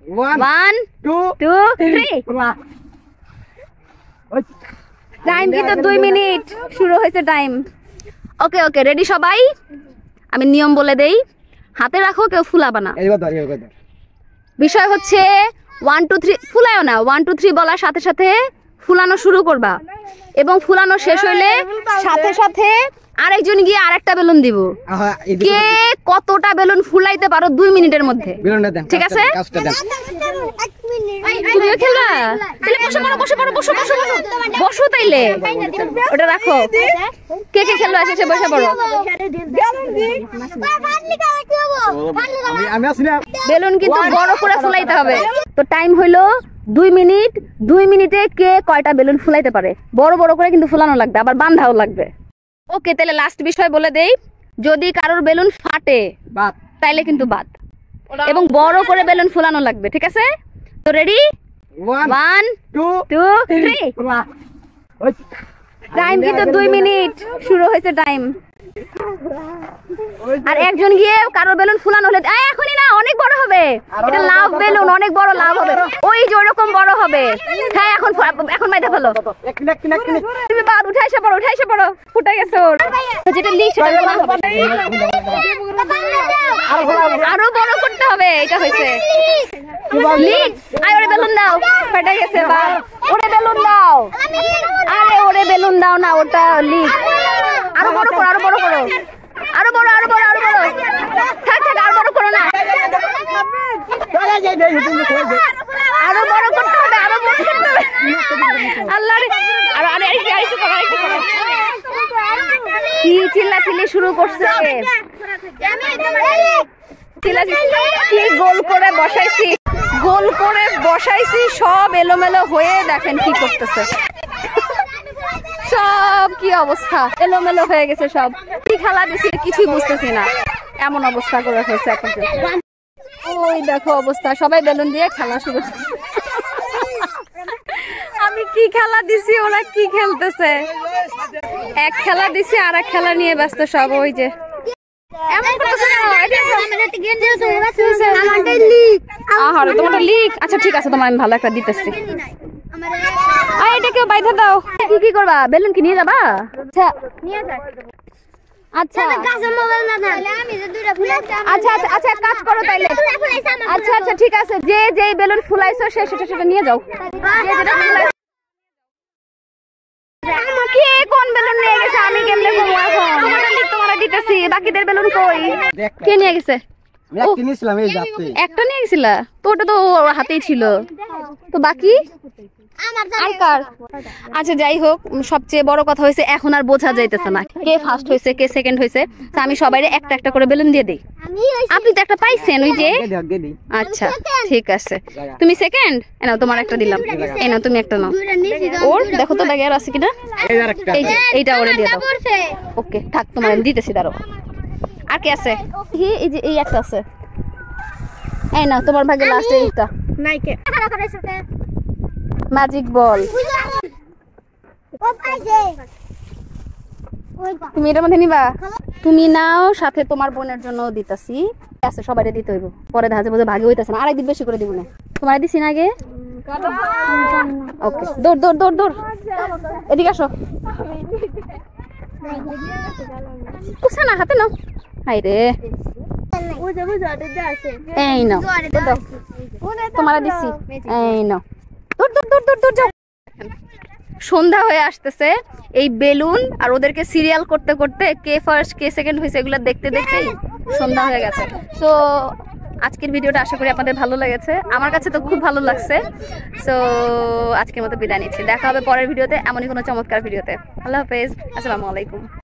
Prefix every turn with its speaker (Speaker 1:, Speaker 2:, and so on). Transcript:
Speaker 1: 1 2 3 time কিন্তু 2 minute শুরু হয়েছে টাইম। ওকে ওকে রেডি সবাই? আমি নিয়ম বলে দেই, হাতে রাখো, কেউ ফুলাবা না। বিষয় হচ্ছে 1 2 3 ফুলায়ও না, 1 2 3 বলার সাথে সাথে ফুলানো শুরু করবা এবং ফুলানো শেষ হইলে সাথে সাথে আরেকজন গিয়ে আরেকটা বেলুন দিব। কে কতটা বেলুন ফুলাইতে পারো 2 মিনিটের মধ্যে, ঠিক আছে? তুমিও খেলবা? তাহলে বসো তাইলে ওটা রাখো। কে কে খেলবা শেষে বসে পড়ো। বেলুন কিন্তু বড় করে ফুলাইতে হবে। তো টাইম হইলো 2 মিনিট। 2 মিনিটে কে কয়টা বেলুন ফুলাইতে পারে? বড় বড় করে কিন্তু ফুলানো লাগবে, আবার বাঁধাও লাগবে। ওকে তাহলে লাস্ট বিষয় বলে দেই, যদি কারোর বেলুন ফাটে তাইলে কিন্তু বাদ, এবং বড় করে বেলুন ফুলানো লাগবে, ঠিক আছে? তো রেডি? 1 2 3 টাইম কিন্তু 2 মিনিট শুরু হয়েছে টাইম। আর একজন গিয়ে কারোর বেলুন ফুলানো হলে এখনই না, অনেক বড় হবে, এটা লাভ বেলুন, অনেক বড় লাভ হবে, ওই যে ওরকম বড় হবে। হ্যাঁ এখন বাইতে ফেলো, তুমি বাদ উঠাইছে পড়ো ফুটে গেছে ওর। যেটা লিক সেটা আরো বড় করতে হবে, এটা হয়েছে লিক। ওরে বেলুন দাও, ফেটে গেছে, বাদ। ওরে বেলুন দাও, আরে ওরে বেলুন দাও না, ওটা লিক। আরো বড় করো, আরো বড় করো, আরো বড় থাক আর বড় করো না, আরো বড় করতে হবে, আরো বড় করতে হবে। আল্লাহ রে, কি চিল্লাচিল্লি শুরু করছে, কি গোল করে বসাইছি, সব এলোমেলো হয়ে দেখেন কি করতেছে, সব কি অবস্থা, এলোমেলো হয়ে গেছে সব। কি খেলা দিছি কিছুই বুঝতেছি না, এমন অবস্থা করে হয়েছে এখন। ওই দেখো অবস্থা, সবাই বেলুন দিয়ে খেলা শুরু। আমি কি খেলা দিছি, ওরা কি খেলতেছে? এক খেলা দিছি আর এক খেলা নিয়ে ব্যস্ত সব। ওই যে তোমার লিক। আচ্ছা ঠিক আছে, তোমার আমি ভালো একটা দিতেছি। এটা কেউ বাইধা দাও। কি করবা? বেলুন কি নিয়ে যাবা? আচ্ছা আচ্ছা কাজ করো তাইলে। আচ্ছা ঠিক আছে, যে বেলুন ফুলাইছো সেটা নিয়ে যাও। কে কোন বেলুন নিয়ে গেছে? আমি কেমনে বলবো এখন? তোমার দিতেছি, বাকিদের বেলুন কই? কে নিয়ে গেছে? একটা নিয়ে গেছিলা তো, ওটা তো ওর হাতেই ছিল, তো বাকি আর কার? আচ্ছা যাই হোক, সবচেয়ে বড় কথা হয়েছে এখন আর বোঝা যাইতেছে না কে ফার্স্ট হয়েছে কে সেকেন্ড হয়েছে। আমি সবাই একটা একটা করে বেলুন দিয়ে দিই। আপনি তো একটা পাইছেন, ওই যে। আচ্ছা ঠিক আছে, তুমি সেকেন্ড, এনাও তোমার একটা দিলাম, এনাও তুমি একটা নাও। ওর দেখো তো ব্যাগে আর আছে কিনা, এইটা ওরে দিয়ে দাও। ওকে থাক, তোমার আমি দিতেছি, দাঁড়ো। আর কি আছে? এই যে এই একটা আছে, এই না তোমার ভাগে লাস্ট এইটা ম্যাজিক বল। তুমি এটার মধ্যে নিবা? তুমি নাও, সাথে তোমার বোনের জন্য দিতাছি। আছে সবাই দিতে হইব, পরে ধাজে বোঝে ভাগে হইতাছে না। আরেকদিন বেশি করে দিব না, তোমার দিছি না আগে। ওকে দৌড় এদিকে আসো। বুঝছে না, হাতে নাও। হাই রে, এই নাও তোমার দিছি, এই নাও। সন্ধ্যা হয়ে আসতেছে, এই বেলুন আর ওদেরকে সিরিয়াল করতে করতে কে ফার্স্ট কে সেকেন্ড হয়েছে এগুলো দেখতে দেখতেই সন্ধ্যা হয়ে গেছে। তো আজকের ভিডিওটা আশা করি আপনাদের ভালো লেগেছে, আমার কাছে তো খুব ভালো লাগছে। সো আজকের মতো বিদায় নিচ্ছি, দেখা হবে পরের ভিডিওতে, এমনই কোনো চমৎকার ভিডিওতে। আল্লাহ হাফেজ, আসসালামু আলাইকুম।